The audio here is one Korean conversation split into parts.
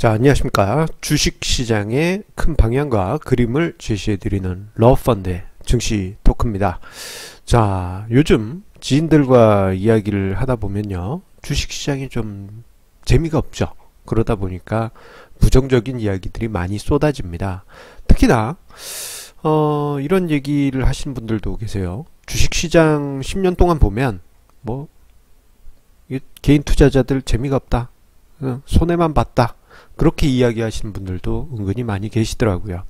자, 안녕하십니까. 주식시장의 큰 방향과 그림을 제시해드리는 러펀드의 증시 토크입니다. 자, 요즘 지인들과 이야기를 하다 보면요, 주식시장이 좀 재미가 없죠. 그러다 보니까 부정적인 이야기들이 많이 쏟아집니다. 특히나 이런 얘기를 하신 분들도 계세요. 주식시장 10년 동안 보면 뭐 개인 투자자들 재미가 없다, 손해만 봤다, 그렇게 이야기하시는 분들도 은근히 많이 계시더라고요.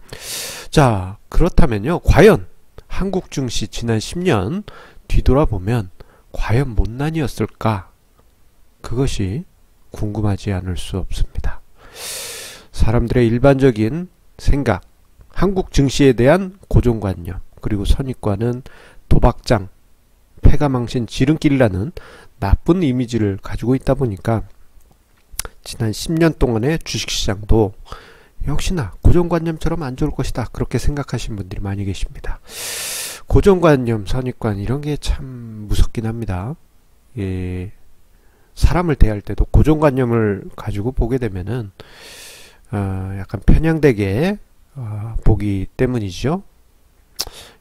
자, 그렇다면요, 과연 한국 증시 지난 10년 뒤돌아보면 과연 못난이었을까? 그것이 궁금하지 않을 수 없습니다. 사람들의 일반적인 생각, 한국 증시에 대한 고정관념, 그리고 선입관은 도박장, 패가망신, 지름길이라는 나쁜 이미지를 가지고 있다 보니까 지난 10년 동안의 주식시장도 역시나 고정관념처럼 안 좋을 것이다, 그렇게 생각하시는 분들이 많이 계십니다. 고정관념, 선입관, 이런 게 참 무섭긴 합니다. 예, 사람을 대할 때도 고정관념을 가지고 보게 되면은 약간 편향되게 보기 때문이죠.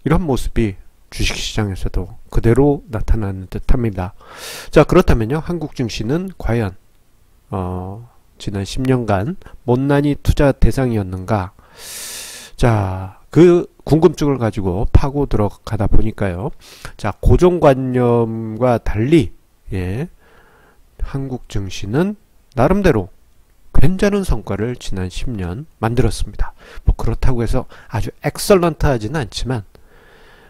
이런 모습이 주식시장에서도 그대로 나타나는 듯 합니다. 자, 그렇다면요, 한국 증시는 과연 지난 10년간 못난이 투자 대상이었는가? 자, 그 궁금증을 가지고 파고 들어가다 보니까요, 자, 고정관념과 달리, 예, 한국 증시는 나름대로 괜찮은 성과를 지난 10년 만들었습니다. 뭐 그렇다고 해서 아주 엑설런트하지는 않지만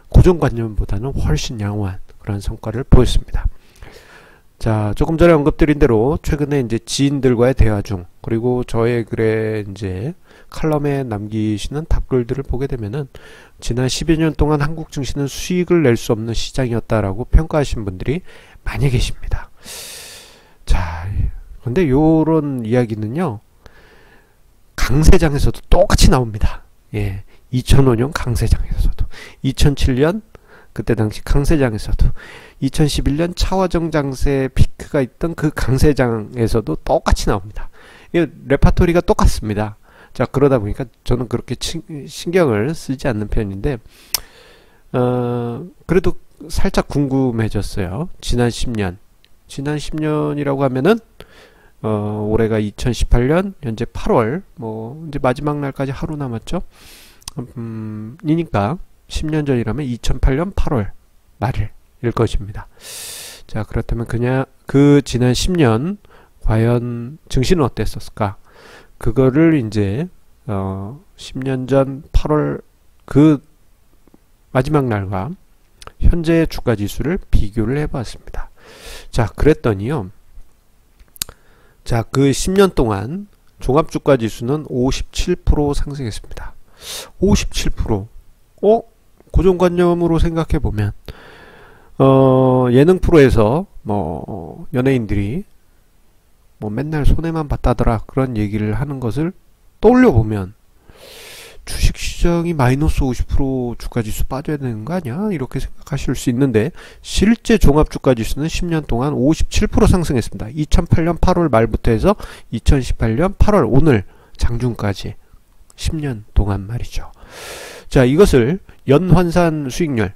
고정관념보다는 훨씬 양호한 그런 성과를 보였습니다. 자, 조금 전에 언급드린 대로 최근에 이제 지인들과의 대화 중, 그리고 저의 글에 이제 칼럼에 남기시는 답글들을 보게 되면은 지난 10여 년 동안 한국 증시는 수익을 낼 수 없는 시장이었다라고 평가하신 분들이 많이 계십니다. 자, 근데 요런 이야기는요, 강세장에서도 똑같이 나옵니다. 예, 2005년 강세장에서도, 2007년 그때 당시 강세장에서도, 2011년 차화정 장세 피크가 있던 그 강세장에서도 똑같이 나옵니다. 이 레파토리가 똑같습니다. 자, 그러다 보니까 저는 그렇게 신경을 쓰지 않는 편인데, 그래도 살짝 궁금해졌어요. 지난 10년이라고 하면은 올해가 2018년 현재 8월, 뭐 이제 마지막 날까지 하루 남았죠. 이니까 10년 전이라면 2008년 8월 말일 것입니다. 자, 그렇다면 그냥 그 지난 10년 과연 증시는 어땠었을까? 그거를 이제 10년 전 8월 그 마지막 날과 현재 주가 지수를 비교를 해봤습니다. 자, 그랬더니요, 자, 그 10년 동안 종합주가 지수는 57% 상승했습니다. 57%. 고정관념으로 생각해보면 예능 프로에서 뭐 연예인들이 뭐 맨날 손해만 봤다더라, 그런 얘기를 하는 것을 떠올려 보면 주식시장이 마이너스 50% 주가지수 빠져야 되는 거 아니야? 이렇게 생각하실 수 있는데, 실제 종합주가지수는 10년 동안 57% 상승했습니다. 2008년 8월 말부터 해서 2018년 8월 오늘 장중까지 10년 동안 말이죠. 자, 이것을 연환산 수익률,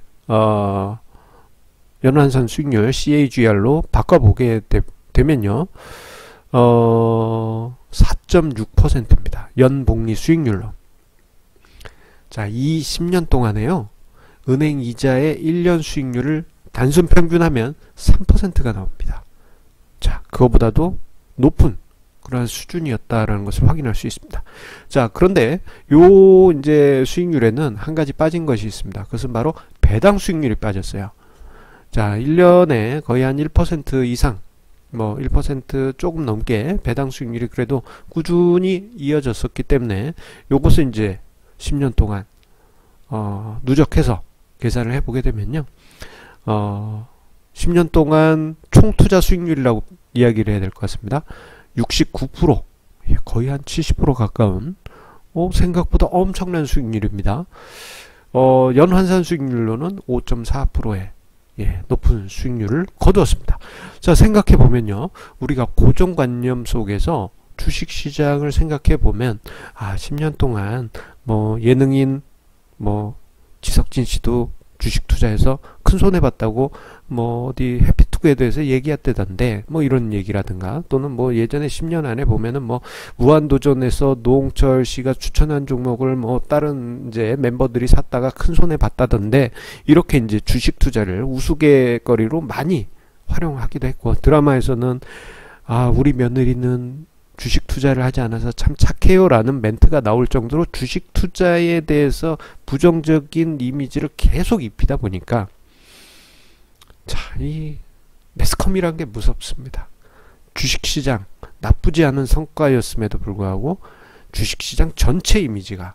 연환산 수익률 CAGR로 바꿔보게 되면요, 4.6%입니다. 연복리 수익률로. 자, 이 10년 동안에요, 은행 이자의 1년 수익률을 단순 평균하면 3%가 나옵니다. 자, 그거보다도 높은 그런 수준이었다라는 것을 확인할 수 있습니다. 자, 그런데 요 이제 수익률에는 한 가지 빠진 것이 있습니다. 그것은 바로 배당 수익률이 빠졌어요. 자, 1년에 거의 한 1% 이상, 뭐 1% 조금 넘게 배당 수익률이 그래도 꾸준히 이어졌었기 때문에 요것을 이제 10년 동안 누적해서 계산을 해보게 되면요, 10년 동안 총투자 수익률이라고 이야기를 해야 될 것 같습니다. 69%, 거의 한 70% 가까운 생각보다 엄청난 수익률입니다. 연환산 수익률로는 5.4%의 높은 수익률을 거두었습니다. 자, 생각해 보면요, 우리가 고정관념 속에서 주식시장을 생각해 보면 10년 동안 뭐 예능인 뭐 지석진 씨도 주식 투자해서 큰 손해 봤다고 뭐 어디 해피투게더에서 얘기했대던데, 뭐 이런 얘기라든가, 또는 뭐 예전에 10년 안에 보면은 뭐 무한도전에서 노홍철 씨가 추천한 종목을 뭐 다른 이제 멤버들이 샀다가 큰 손해 봤다던데, 이렇게 이제 주식 투자를 우스갯거리로 많이 활용하기도 했고, 드라마에서는 우리 며느리는 주식 투자를 하지 않아서 참 착해요 라는 멘트가 나올 정도로 주식 투자에 대해서 부정적인 이미지를 계속 입히다 보니까, 이 매스컴이란 게 무섭습니다. 주식시장 나쁘지 않은 성과였음에도 불구하고 주식시장 전체 이미지가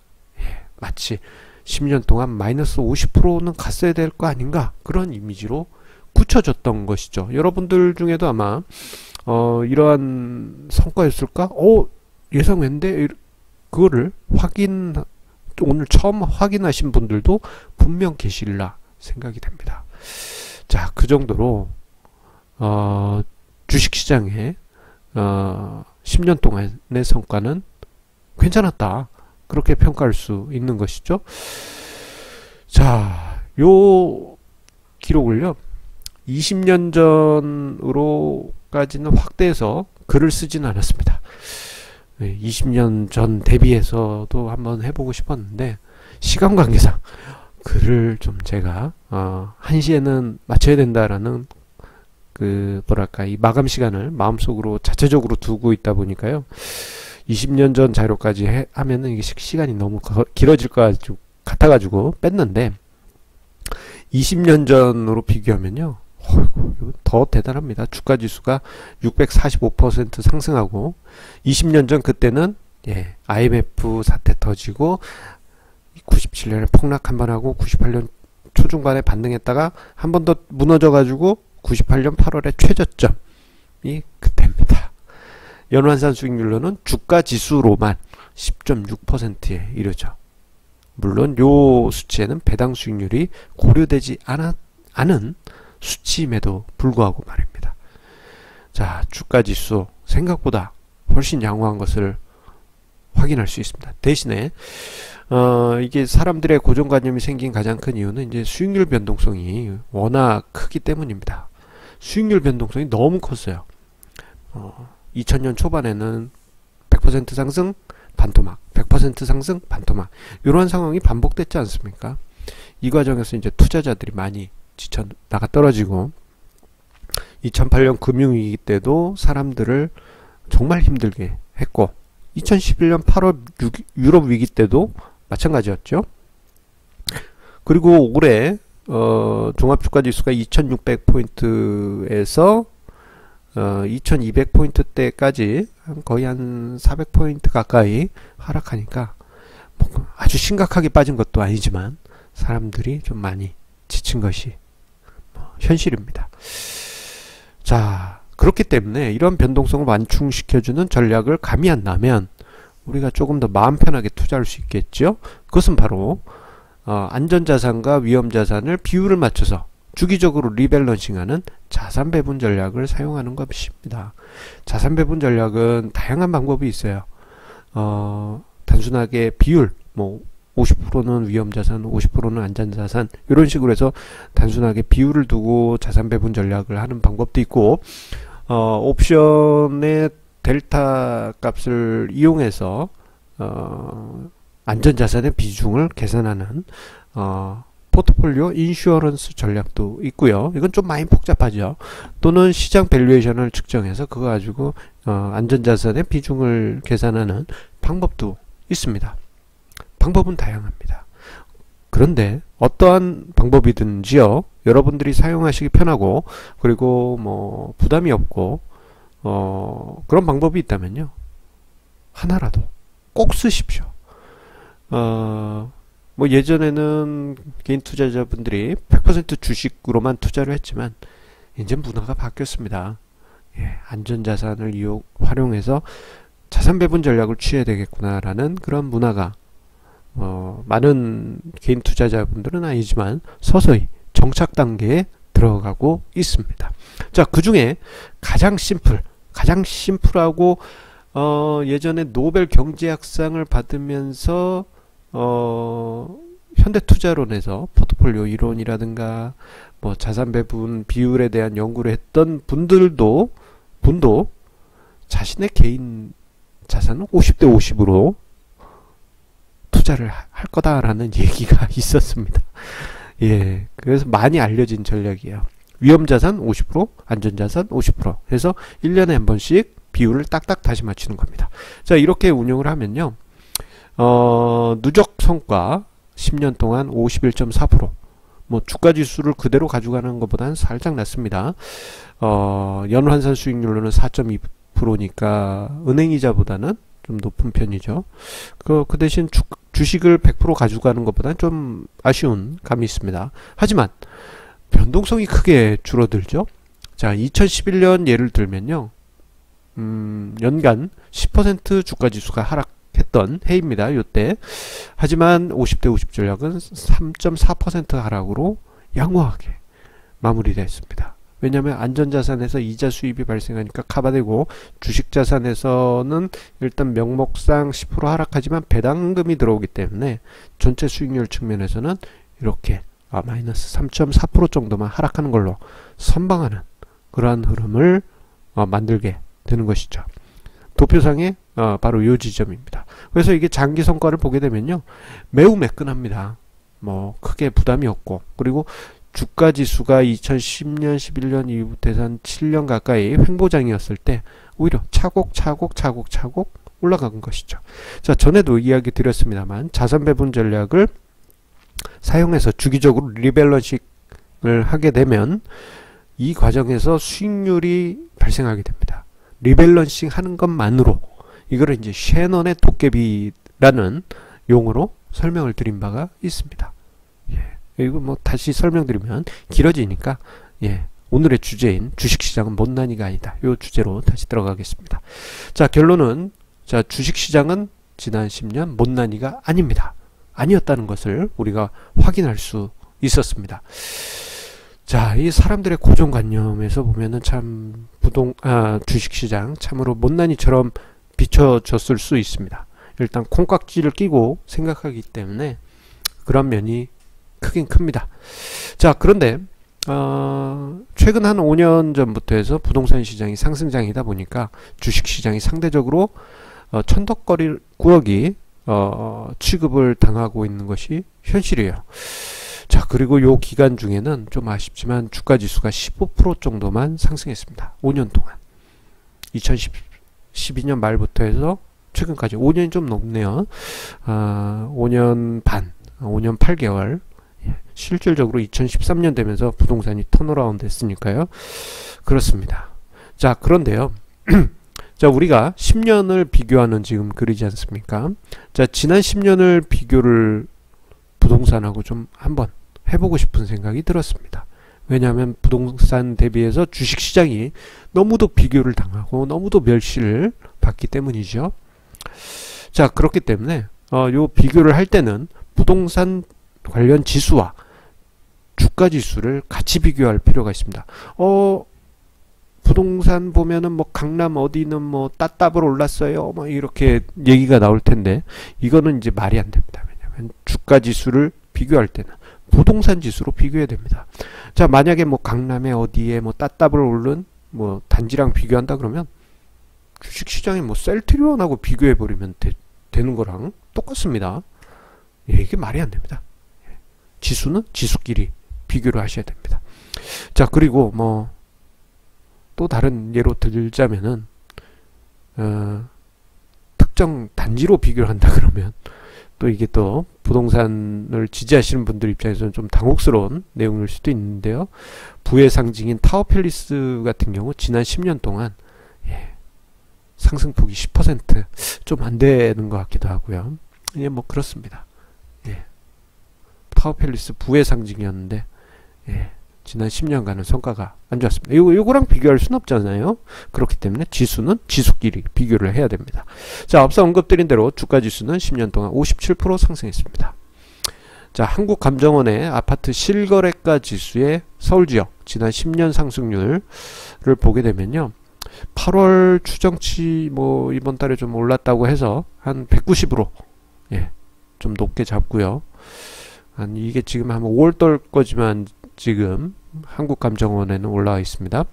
마치 10년 동안 마이너스 50%는 갔어야 될 거 아닌가, 그런 이미지로 굳혀졌던 것이죠. 여러분들 중에도 아마 이러한 성과였을까? 예상했는데, 그거를 오늘 처음 확인하신 분들도 분명 계시리라 생각이 됩니다. 자, 그 정도로 주식시장의 10년 동안의 성과는 괜찮았다, 그렇게 평가할 수 있는 것이죠. 자, 요 기록을요 20년 전으로까지는 확대해서 글을 쓰진 않았습니다. 20년 전 대비해서도 한번 해보고 싶었는데, 시간 관계상 글을 좀 제가 1시에는 마쳐야 된다라는 이 마감 시간을 마음속으로 자체적으로 두고 있다 보니까요, 20년 전 자료까지 하면은 이게 시간이 너무 길어질 것 같아가지고 뺐는데, 20년 전으로 비교하면요, 더 대단합니다. 주가 지수가 645% 상승하고, 20년 전 그때는 IMF 사태 터지고 97년에 폭락 한번 하고 98년 초중반에 반등했다가 한 번 더 무너져 가지고 98년 8월에 최저점이 그때입니다. 연환산 수익률로는 주가 지수로만 10.6%에 이르죠. 물론 요 수치에는 배당 수익률이 고려되지 않은 수치임에도 불구하고 말입니다. 자, 주가지수 생각보다 훨씬 양호한 것을 확인할 수 있습니다. 대신에 이게 사람들의 고정관념이 생긴 가장 큰 이유는 이제 수익률 변동성이 워낙 크기 때문입니다. 수익률 변동성이 너무 컸어요. 2000년 초반에는 100% 상승 반토막, 100% 상승 반토막, 이런 상황이 반복됐지 않습니까? 이 과정에서 이제 투자자들이 많이 지쳐 나가 떨어지고, 2008년 금융위기 때도 사람들을 정말 힘들게 했고, 2011년 8월 유럽 위기 때도 마찬가지였죠. 그리고 올해 종합주가지수가 2600포인트에서 2200포인트대까지 거의 한 400포인트 가까이 하락하니까 아주 심각하게 빠진 것도 아니지만 사람들이 좀 많이 지친 것이 현실입니다. 자, 그렇기 때문에 이런 변동성을 완충시켜주는 전략을 가미한다면 우리가 조금 더 마음 편하게 투자할 수 있겠죠. 그것은 바로 안전자산과 위험자산을 비율을 맞춰서 주기적으로 리밸런싱하는 자산배분 전략을 사용하는 것입니다. 자산배분 전략은 다양한 방법이 있어요. 단순하게 비율, 뭐 50%는 위험자산, 50%는 안전자산, 이런 식으로 해서 단순하게 비율을 두고 자산배분 전략을 하는 방법도 있고, 옵션의 델타 값을 이용해서 안전자산의 비중을 계산하는 포트폴리오 인슈어런스 전략도 있고요. 이건 좀 많이 복잡하죠. 또는 시장 밸류에이션을 측정해서 그거 가지고 안전자산의 비중을 계산하는 방법도 있습니다. 방법은 다양합니다. 그런데 어떠한 방법이든지요, 여러분들이 사용하시기 편하고 그리고 뭐 부담이 없고 그런 방법이 있다면요, 하나라도 꼭 쓰십시오. 뭐 예전에는 개인 투자자분들이 100% 주식으로만 투자를 했지만 이제 문화가 바뀌었습니다. 안전자산을 활용해서 자산배분 전략을 취해야 되겠구나라는 그런 문화가 많은 개인 투자자분들은 아니지만 서서히 정착 단계에 들어가고 있습니다. 자, 그 중에 가장 심플하고 예전에 노벨 경제학상을 받으면서 현대투자론에서 포트폴리오 이론이라든가 뭐 자산 배분 비율에 대한 연구를 했던 분도 자신의 개인 자산은 50대 50으로 투자를 할 거다라는 얘기가 있었습니다. 예, 그래서 많이 알려진 전략이에요. 위험자산 50%, 안전자산 50% 해서 1년에 한 번씩 비율을 딱딱 다시 맞추는 겁니다. 자, 이렇게 운용을 하면요. 누적 성과 10년 동안 51.4%. 뭐 주가 지수를 그대로 가져가는 것보다는 살짝 낮습니다. 연환산 수익률로는 4.2%니까 은행이자보다는 좀 높은 편이죠. 그 대신 주식을 100% 가져가는 것보다는 좀 아쉬운 감이 있습니다. 하지만 변동성이 크게 줄어들죠. 자, 2011년 예를 들면요. 연간 10% 주가 지수가 하락했던 해입니다. 요때. 하지만 50대 50 전략은 3.4% 하락으로 양호하게 마무리됐습니다. 왜냐하면 안전자산에서 이자 수입이 발생하니까 커버되고 주식자산에서는 일단 명목상 10% 하락하지만 배당금이 들어오기 때문에 전체 수익률 측면에서는 이렇게 마이너스 3.4% 정도만 하락하는 걸로 선방하는 그러한 흐름을 만들게 되는 것이죠. 도표상에 바로 이 지점입니다. 그래서 이게 장기 성과를 보게 되면요, 매우 매끈합니다. 뭐 크게 부담이 없고, 그리고 주가 지수가 2010년 11년 이후부터 해서 한 7년 가까이 횡보장이었을 때 오히려 차곡차곡 올라간 것이죠. 자, 전에도 이야기 드렸습니다만 자산 배분 전략을 사용해서 주기적으로 리밸런싱을 하게 되면 이 과정에서 수익률이 발생하게 됩니다. 리밸런싱 하는 것만으로, 이거를 이제 셰넌의 도깨비라는 용어로 설명을 드린 바가 있습니다. 예. 이거 뭐 다시 설명드리면 길어지니까, 예, 오늘의 주제인 주식시장은 못난이가 아니다, 이 주제로 다시 들어가겠습니다. 자, 결론은, 자, 주식시장은 지난 10년 못난이가 아닙니다. 아니었다는 것을 우리가 확인할 수 있었습니다. 자, 이 사람들의 고정관념에서 보면은 참 주식시장 참으로 못난이처럼 비춰졌을 수 있습니다. 일단 콩깍지를 끼고 생각하기 때문에 그런 면이 크긴 큽니다. 자, 그런데 최근 한 5년 전부터 해서 부동산 시장이 상승장이다 보니까 주식시장이 상대적으로 천덕거리 취급을 당하고 있는 것이 현실이에요. 자, 그리고 요 기간 중에는 좀 아쉽지만 주가 지수가 15% 정도만 상승했습니다. 5년 동안. 2012년 말부터 해서 최근까지 5년이 좀 넘네요. 5년 반, 5년 8개월. 실질적으로 2013년 되면서 부동산이 턴어라운드 했으니까요. 그렇습니다. 자, 그런데요. 자, 우리가 10년을 비교하는 지금 글이지 않습니까? 자, 지난 10년을 비교를 부동산하고 좀 한번 해보고 싶은 생각이 들었습니다. 왜냐하면 부동산 대비해서 주식시장이 너무도 비교를 당하고 너무도 멸시를 받기 때문이죠. 자, 그렇기 때문에 요 비교를 할 때는 부동산 관련 지수와 주가 지수를 같이 비교할 필요가 있습니다. 부동산 보면은 뭐 강남 어디는 뭐 따따블 올랐어요, 뭐 이렇게 얘기가 나올 텐데 이거는 이제 말이 안 됩니다. 왜냐하면 주가 지수를 비교할 때는 부동산 지수로 비교해야 됩니다. 자, 만약에 뭐 강남에 어디에 뭐 따따블 오른 뭐 단지랑 비교한다 그러면 주식시장에 뭐 셀트리온하고 비교해 버리면 되는 거랑 똑같습니다. 예, 이게 말이 안 됩니다. 지수는 지수끼리 비교를 하셔야 됩니다. 자, 그리고 뭐 또 다른 예로 들자면은 특정 단지로 비교를 한다 그러면 또 이게 또 부동산을 지지하시는 분들 입장에서는 좀 당혹스러운 내용일 수도 있는데요. 부의 상징인 타워팰리스 같은 경우 지난 10년 동안 상승폭이 10% 좀 안 되는 것 같기도 하고요. 예, 뭐 그렇습니다. 예. 타워팰리스 부의 상징이었는데 지난 10년간은 성과가 안 좋았습니다. 요거랑 비교할 수는 없잖아요. 그렇기 때문에 지수는 지수끼리 비교를 해야 됩니다. 자, 앞서 언급드린 대로 주가 지수는 10년 동안 57% 상승했습니다. 자, 한국감정원의 아파트 실거래가 지수의 서울지역 지난 10년 상승률을 보게 되면요. 8월 추정치 뭐 이번 달에 좀 올랐다고 해서 한 190으로 예, 좀 높게 잡고요. 한 이게 지금 한 5월달 거지만 지금 한국감정원에는 올라와 있습니다.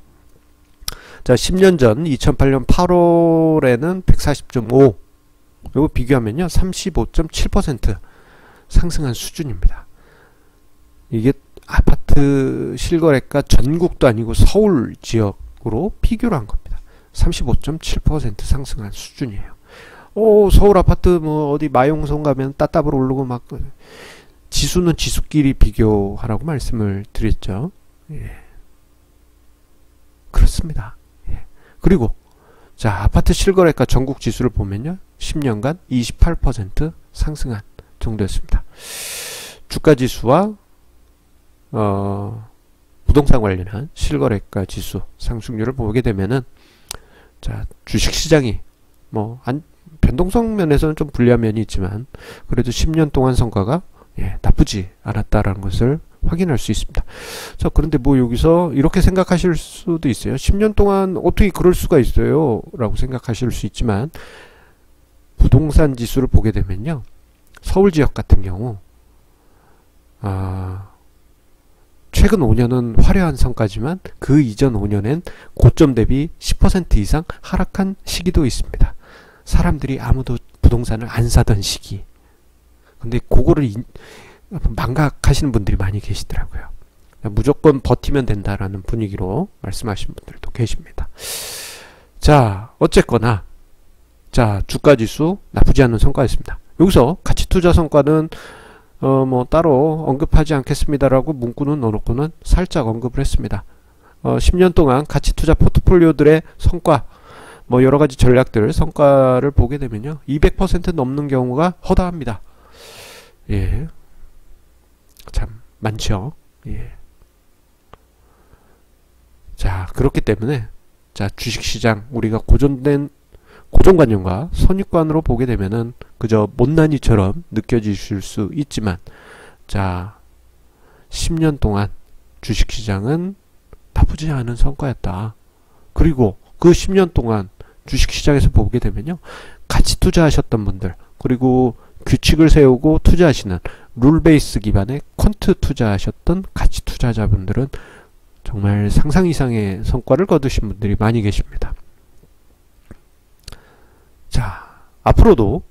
자, 10년 전 2008년 8월에는 140.5. 이거 비교하면요 35.7% 상승한 수준입니다. 이게 아파트 실거래가 전국도 아니고 서울 지역으로 비교를 한 겁니다. 35.7% 상승한 수준이에요. 서울 아파트 뭐 어디 마용성 가면 따따블 오르고 막 지수는 지수끼리 비교하라고 말씀을 드렸죠. 예. 그렇습니다. 예. 그리고 자, 아파트 실거래가 전국 지수를 보면요 10년간 28% 상승한 정도였습니다. 주가 지수와 부동산 관련한 실거래가 지수 상승률을 보게 되면은 자, 주식시장이 뭐 변동성 면에서는 좀 불리한 면이 있지만 그래도 10년 동안 성과가 예, 나쁘지 않았다라는 것을 확인할 수 있습니다. 자, 그런데 뭐 여기서 이렇게 생각하실 수도 있어요. 10년 동안 어떻게 그럴 수가 있어요? 라고 생각하실 수 있지만 부동산 지수를 보게 되면요. 서울 지역 같은 경우 최근 5년은 화려한 성과지만 그 이전 5년엔 고점 대비 10% 이상 하락한 시기도 있습니다. 사람들이 아무도 부동산을 안 사던 시기. 근데 그거를 망각하시는 분들이 많이 계시더라고요. 무조건 버티면 된다라는 분위기로 말씀하시는 분들도 계십니다. 자, 어쨌거나 자, 주가지수 나쁘지 않은 성과였습니다. 여기서 가치투자 성과는 뭐 따로 언급하지 않겠습니다라고 문구는 넣어놓고는 살짝 언급을 했습니다. 10년 동안 가치투자 포트폴리오들의 성과 뭐 여러가지 전략들 성과를 보게 되면요 200% 넘는 경우가 허다합니다. 예, 참 많죠. 예. 자, 그렇기 때문에 자, 주식시장 우리가 고정관념과 선입관으로 보게 되면은 그저 못난이처럼 느껴지실 수 있지만 자, 10년 동안 주식시장은 나쁘지 않은 성과였다. 그리고 그 10년 동안 주식시장에서 보게 되면요 같이 투자하셨던 분들 그리고 규칙을 세우고 투자하시는 룰베이스 기반의 퀀트 투자하셨던 가치 투자자분들은 정말 상상 이상의 성과를 거두신 분들이 많이 계십니다. 자, 앞으로도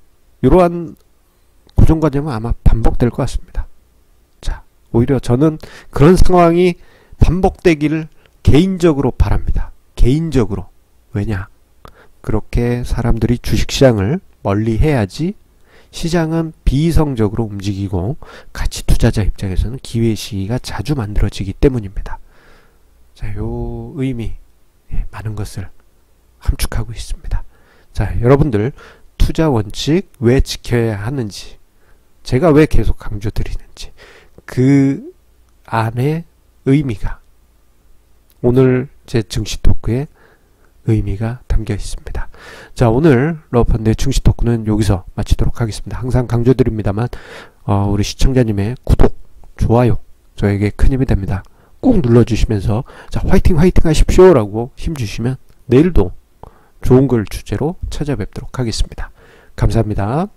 이러한 고정관념은 아마 반복될 것 같습니다. 자, 오히려 저는 그런 상황이 반복되기를 개인적으로 바랍니다. 개인적으로. 왜냐? 그렇게 사람들이 주식시장을 멀리 해야지 시장은 비이성적으로 움직이고 가치 투자자 입장에서는 기회 시기가 자주 만들어지기 때문입니다. 자, 요 의미 많은 것을 함축하고 있습니다. 자, 여러분들 투자 원칙 왜 지켜야 하는지 제가 왜 계속 강조드리는지 그 안에 의미가 오늘 제 증시 토크에 의미가 담겨 있습니다. 자, 오늘 러펀드의 증시 토크는 여기서 마치도록 하겠습니다. 항상 강조드립니다만 우리 시청자님의 구독, 좋아요 저에게 큰 힘이 됩니다. 꼭 눌러주시면서 자, 화이팅 하십시오 라고 힘주시면 내일도 좋은 글 주제로 찾아뵙도록 하겠습니다. 감사합니다.